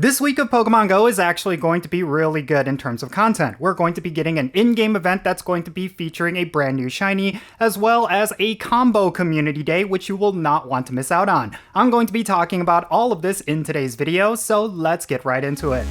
This week of Pokemon Go is actually going to be really good in terms of content. We're going to be getting an in-game event that's going to be featuring a brand new shiny, as well as a combo community day, which you will not want to miss out on. I'm going to be talking about all of this in today's video, so let's get right into it.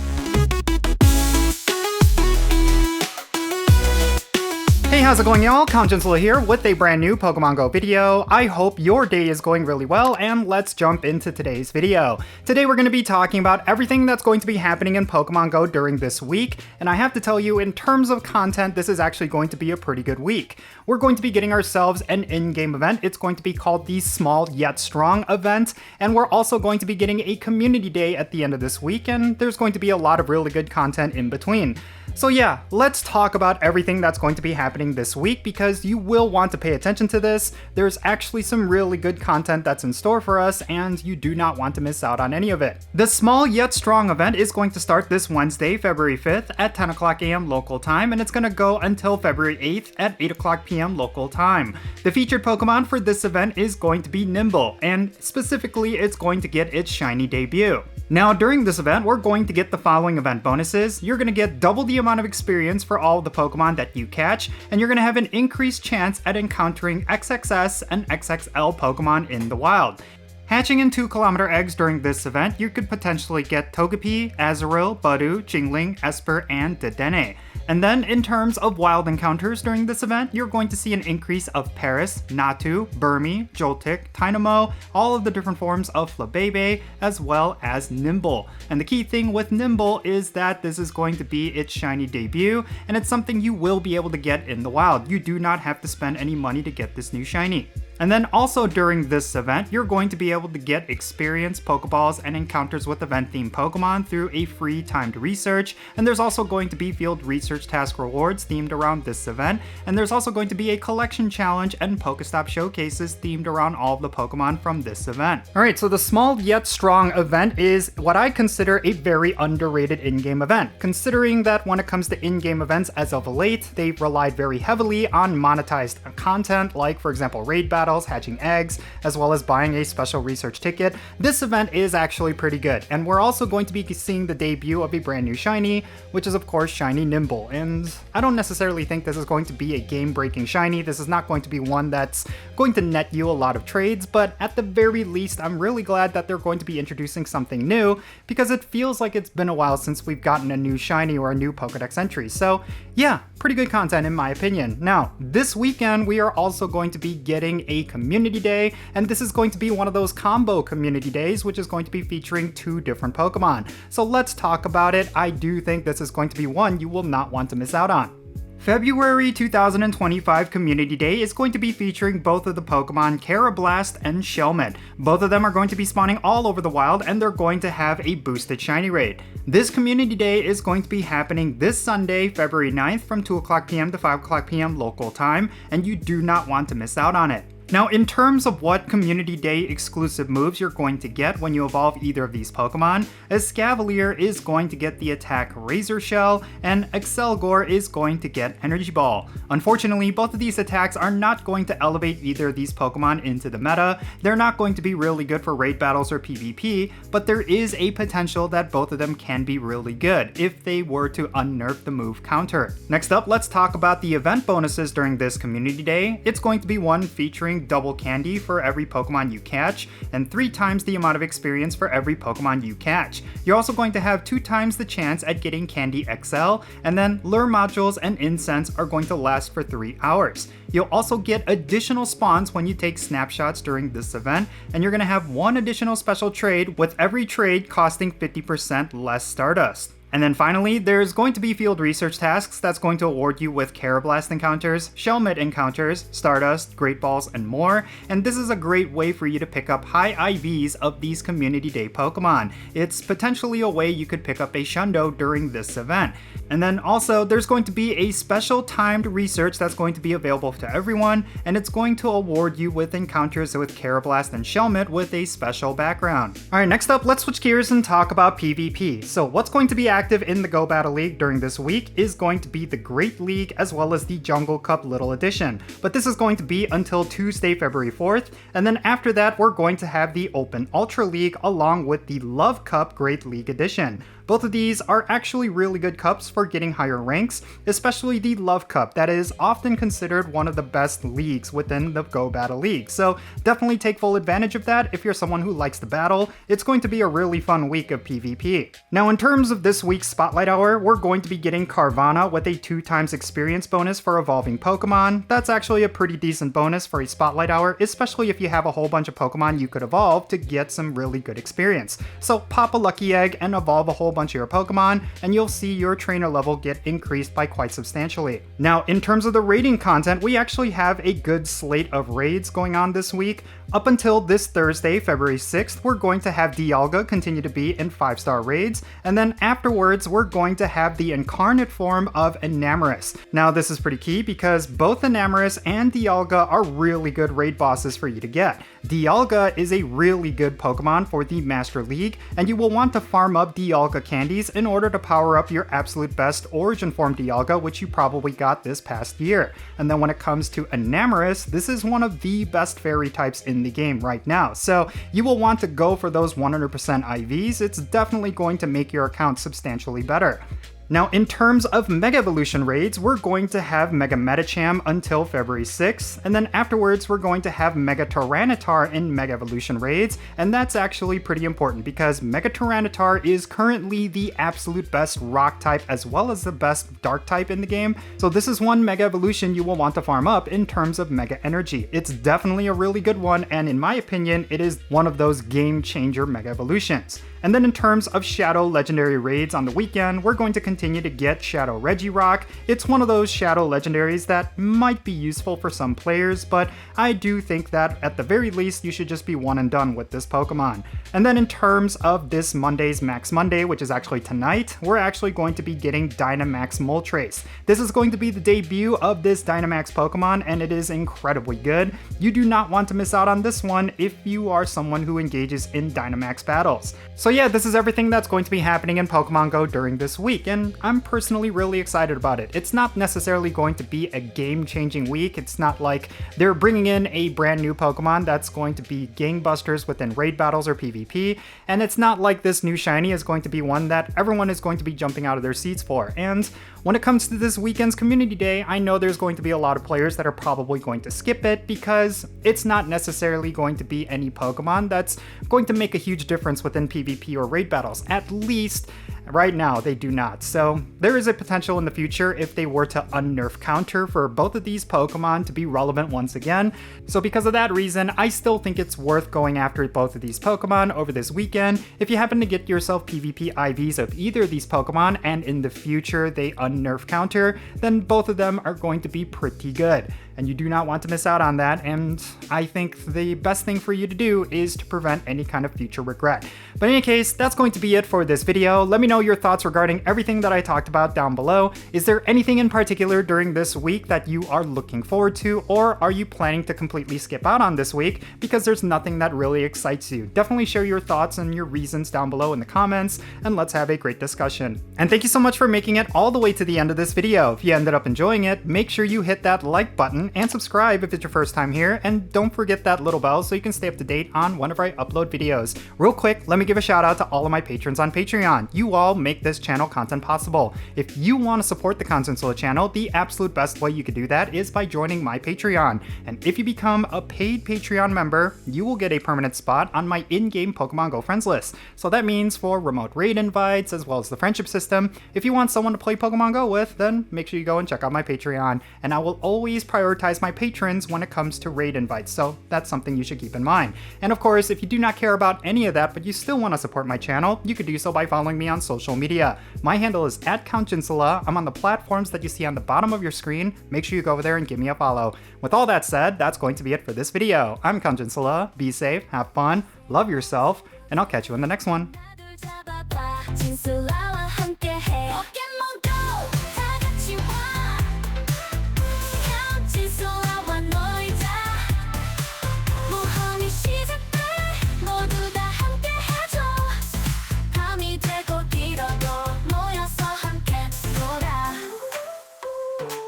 Hey, how's it going, y'all? Jinsula here with a brand new Pokemon Go video. I hope your day is going really well, and let's jump into today's video. Today we're going to be talking about everything that's going to be happening in Pokemon Go during this week, and I have to tell you, in terms of content, this is actually going to be a pretty good week. We're going to be getting ourselves an in-game event. It's going to be called the Small Yet Strong event, and we're also going to be getting a community day at the end of this week, and there's going to be a lot of really good content in between. So yeah, let's talk about everything that's going to be happening this week because you will want to pay attention to this. There's actually some really good content that's in store for us and you do not want to miss out on any of it. The Small Yet Strong event is going to start this Wednesday, February 5th at 10 o'clock a.m. local time, and it's going to go until February 8th at 8 o'clock p.m. local time. The featured Pokemon for this event is going to be Nimble, and specifically it's going to get its shiny debut. Now during this event, we're going to get the following event bonuses. You're going to get double the amount of experience for all of the Pokemon that you catch, and you're going to have an increased chance at encountering XXS and XXL Pokemon in the wild. Hatching in 2-kilometer eggs during this event, you could potentially get Togepi, Azurill, Budew, Jingling, Esper, and Dedenne. And then in terms of wild encounters during this event, you're going to see an increase of Paris, Natu, Burmy, Joltik, Tynamo, all of the different forms of Flabebe, as well as Nimble. And the key thing with Nimble is that this is going to be its shiny debut, and it's something you will be able to get in the wild. You do not have to spend any money to get this new shiny. And then also during this event, you're going to be able to get experience, Pokeballs, and encounters with event-themed Pokemon through a free timed research. And there's also going to be field research task rewards themed around this event. And there's also going to be a collection challenge and Pokestop showcases themed around all of the Pokemon from this event. Alright, so the Small Yet Strong event is what I consider a very underrated in-game event, considering that when it comes to in-game events as of late, they've relied very heavily on monetized content, like for example raid battles, hatching eggs, as well as buying a special research ticket. This event is actually pretty good, and we're also going to be seeing the debut of a brand new shiny, which is of course shiny Nimble. And I don't necessarily think this is going to be a game-breaking shiny. This is not going to be one that's going to net you a lot of trades, but at the very least, I'm really glad that they're going to be introducing something new, because it feels like it's been a while since we've gotten a new shiny or a new Pokedex entry. So yeah, pretty good content in my opinion. Now, this weekend we are also going to be getting a community day, and this is going to be one of those combo community days, which is going to be featuring 2 different Pokemon. So let's talk about it. I do think this is going to be one you will not want to miss out on. February 2025 Community Day is going to be featuring both of the Pokemon Karrablast and Shelmet. Both of them are going to be spawning all over the wild, and they're going to have a boosted shiny rate. This Community Day is going to be happening this Sunday, February 9th from 2 o'clock p.m. to 5 o'clock p.m. local time, and you do not want to miss out on it. Now, in terms of what Community Day exclusive moves you're going to get when you evolve either of these Pokemon, Escavalier is going to get the attack Razor Shell, and Excelgor is going to get Energy Ball. Unfortunately, both of these attacks are not going to elevate either of these Pokemon into the meta. They're not going to be really good for raid battles or PvP, but there is a potential that both of them can be really good if they were to unnerf the move counter. Next up, let's talk about the event bonuses during this Community Day. It's going to be one featuring double candy for every Pokemon you catch, and 3 times the amount of experience for every Pokemon you catch. You're also going to have 2 times the chance at getting Candy XL, and then lure modules and incense are going to last for 3 hours. You'll also get additional spawns when you take snapshots during this event, and you're going to have 1 additional special trade, with every trade costing 50% less Stardust. And then finally, there's going to be field research tasks that's going to award you with Karrablast encounters, Shelmet encounters, Stardust, Great Balls, and more. And this is a great way for you to pick up high IVs of these Community Day Pokemon. It's potentially a way you could pick up a Shundo during this event. And then also, there's going to be a special timed research that's going to be available to everyone, and it's going to award you with encounters with Carablast and Shelmet with a special background. Alright, next up, let's switch gears and talk about PvP. So what's going to be active in the Go Battle League during this week is going to be the Great League as well as the Jungle Cup Little Edition. But this is going to be until Tuesday, February 4th, and then after that, we're going to have the Open Ultra League along with the Love Cup Great League Edition. Both of these are actually really good cups for getting higher ranks, especially the Love Cup that is often considered one of the best leagues within the Go Battle League. So definitely take full advantage of that if you're someone who likes to battle. It's going to be a really fun week of PvP. Now in terms of this week's Spotlight Hour, we're going to be getting Carvana with a 2x experience bonus for evolving Pokemon. That's actually a pretty decent bonus for a Spotlight Hour, especially if you have a whole bunch of Pokemon you could evolve to get some really good experience. So pop a lucky egg and evolve a whole bunch of your Pokemon, and you'll see your trainer level get increased by quite substantially. Now, in terms of the raiding content, we actually have a good slate of raids going on this week. Up until this Thursday, February 6th, we're going to have Dialga continue to be in 5-star raids, and then afterwards, we're going to have the incarnate form of Enamorus. Now, this is pretty key because both Enamorus and Dialga are really good raid bosses for you to get. Dialga is a really good Pokemon for the Master League, and you will want to farm up Dialga candies in order to power up your absolute best Origin Form Dialga, which you probably got this past year. And then when it comes to Enamorus, this is one of the best fairy types in the game right now, so you will want to go for those 100% IVs. It's definitely going to make your account substantially better. Now, in terms of Mega Evolution raids, we're going to have Mega Medicham until February 6th, and then afterwards we're going to have Mega Tyranitar in Mega Evolution raids, and that's actually pretty important because Mega Tyranitar is currently the absolute best rock type as well as the best dark type in the game, so this is one Mega Evolution you will want to farm up in terms of Mega Energy. It's definitely a really good one, and in my opinion, it is one of those game changer Mega Evolutions. And then in terms of Shadow Legendary raids on the weekend, we're going to continue to get Shadow Regirock. It's one of those Shadow Legendaries that might be useful for some players, but I do think that at the very least you should just be one and done with this Pokemon. And then in terms of this Monday's Max Monday, which is actually tonight, we're actually going to be getting Dynamax Moltres. This is going to be the debut of this Dynamax Pokemon, and it is incredibly good. You do not want to miss out on this one if you are someone who engages in Dynamax battles. So yeah, this is everything that's going to be happening in Pokemon Go during this week, and I'm personally really excited about it. It's not necessarily going to be a game-changing week. It's not like they're bringing in a brand new Pokemon that's going to be gangbusters within raid battles or PvP, and it's not like this new Shiny is going to be one that everyone is going to be jumping out of their seats for. And when it comes to this weekend's Community Day, I know there's going to be a lot of players that are probably going to skip it because it's not necessarily going to be any Pokemon that's going to make a huge difference within PvP or raid battles. At least right now, they do not. So there is a potential in the future if they were to unnerf counter for both of these Pokemon to be relevant once again. So because of that reason, I still think it's worth going after both of these Pokemon over this weekend. If you happen to get yourself PvP IVs of either of these Pokemon and in the future they unnerf counter, then both of them are going to be pretty good. And you do not want to miss out on that, and I think the best thing for you to do is to prevent any kind of future regret. But in any case, that's going to be it for this video. Let me know your thoughts regarding everything that I talked about down below. Is there anything in particular during this week that you are looking forward to, or are you planning to completely skip out on this week because there's nothing that really excites you? Definitely share your thoughts and your reasons down below in the comments, and let's have a great discussion. And thank you so much for making it all the way to the end of this video. If you ended up enjoying it, make sure you hit that like button and subscribe if it's your first time here, and don't forget that little bell so you can stay up to date on whenever I upload videos. Real quick, let me give a shout out to all of my patrons on Patreon. You all make this channel content possible. If you want to support the Jinsula channel, the absolute best way you could do that is by joining my Patreon. And if you become a paid Patreon member, you will get a permanent spot on my in-game Pokemon Go friends list. So that means for remote raid invites as well as the friendship system. If you want someone to play Pokemon Go with, then make sure you go and check out my Patreon. And I will always prioritize my patrons when it comes to raid invites, so that's something you should keep in mind. And of course, if you do not care about any of that but you still want to support my channel, you could do so by following me on social media. My handle is @Jinsula. I'm on the platforms that you see on the bottom of your screen. Make sure you go over there and give me a follow. With all that said, that's going to be it for this video. I'm Jinsula. Be safe, have fun, love yourself, and I'll catch you in the next one.